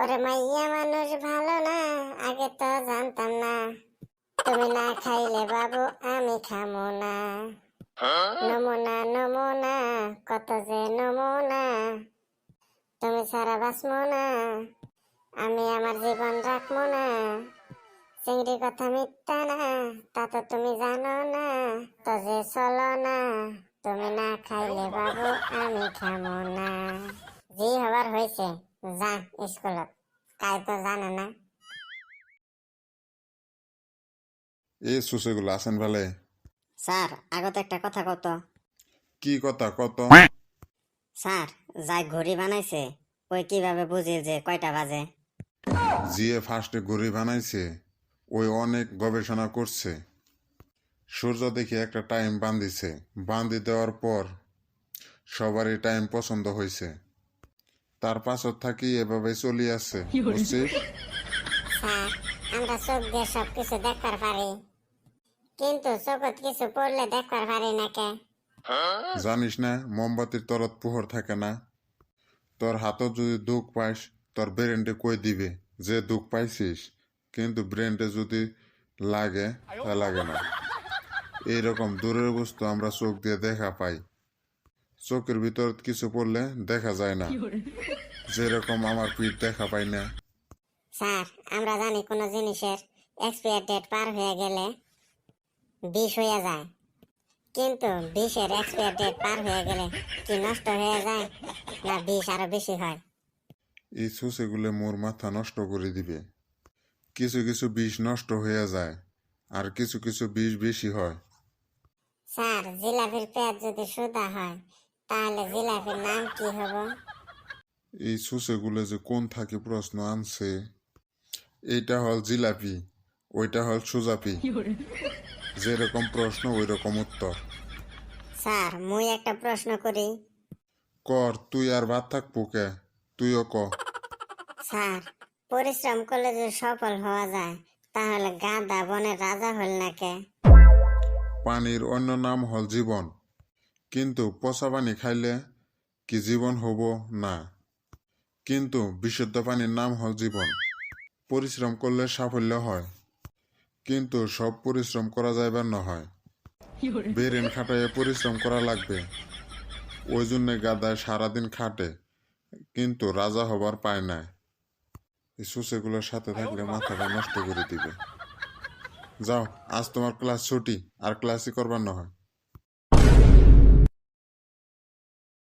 ওরে মাইয়া মানুষ ভালো না, আগে তো জানতাম না। তুমি না খাইলে বাবু আমি খামো না। নমুনা নমুনা কত যে নমুনা, তুমি সারা বাঁচমো না, আমি আমার জীবন রাখবো না। চিংড়ি কথা মিথ্যা না, তা তো তুমি জানো না। তো যে চলো না, তুমি না খাইলে বাবু আমি খামো না। জি হবার হয়েছে, যা স্কুলত, কাই তো জানে না। এই সুসেগুলো আছেন ভালে? স্যার আগত একটা কথা কত। কি কথা কত? স্যার যাই ঘড়ি বানাইছে ওই কিভাবে বুঝি যে কয়টা বাজে? জিএ ফার্স্টে ঘড়ি বানাইছে, ওই অনেক গবেষণা করছে। সূর্য দেখে একটা টাইম বান্ধিছে, বান্ধি দেওয়ার পর সবারই টাইম পছন্দ হয়েছে। তার পাছত থাকি এভাবে চলি আছে, বুঝছিস? স্যার আমরা চোখ দিয়ে সবকিছু দেখবার পারি, কিন্তু চোখত কিছু পড়লে দেখবার পারি না কে? জানিস না মোমবাতির তরত পোহর থাকে না? তোর হাতত যদি দুঃখ পাইস, তোর ব্রেনটে কই দিবে যে দুঃখ পাইছিস, কিন্তু ব্রেনটে যদি লাগে তা লাগে না। এইরকম দূরের বস্তু আমরা চোখ দিয়ে দেখা পাই, চোখের ভিতর কিছু পড়লে দেখা যায় না। যেরকম আমার পিঠ দেখা পাই না। স্যার আমরা জানি কোনো জিনিসের এক্সপায়ার ডেট পার হয়ে গেলে বিষ হয়ে যায়, কিন্তু বিষের এক্সপায়ার ডেট পার হয়ে গেলে কি নষ্ট হয়ে যায় না বিষ আরো বেশি হয়? এই সুসেগুলো মোর মাথা নষ্ট করে দিবে। কিছু কিছু বিষ নষ্ট হয়ে যায়, আর কিছু কিছু বিষ বেশি হয়। স্যার জিলাপির পেট যদি সুদা হয় তাহলে জিলাপির নাম কি হবে? এই সুসেগুলো যে কোন থাকে প্রশ্ন আনছে। এইটা হল জিলাপি, ওইটা হল সুজাপি। যেরকম প্রশ্ন ওই রকম উত্তর। স্যার মুই একটা প্রশ্ন করি। কর, তুই আর ভাত থাকবো কে? তুইও ক। স্যার পরিশ্রম করলে যদি সফল হওয়া যায় তাহলে গাধা বনের রাজা হল না কে? পানির অন্য নাম হল জীবন, কিন্তু পচা পানি খাইলে কি জীবন হব না। কিন্তু বিশুদ্ধ পানির নাম হল জীবন। পরিশ্রম করলে সাফল্য হয়, কিন্তু সব পরিশ্রম করা যাইবার নহয়। ব্রেন খাটাইয়ে পরিশ্রম করা লাগবে। ওই জন্য গাদায় সারাদিন খাটে, কিন্তু রাজা হবার পায় না। এই সুসেগুলোর সাথে থাকলে মাথাটা নষ্ট করে দিবে। যাও, আজ তোমার ক্লাস ছুটি, আর ক্লাসই করবার নহয়।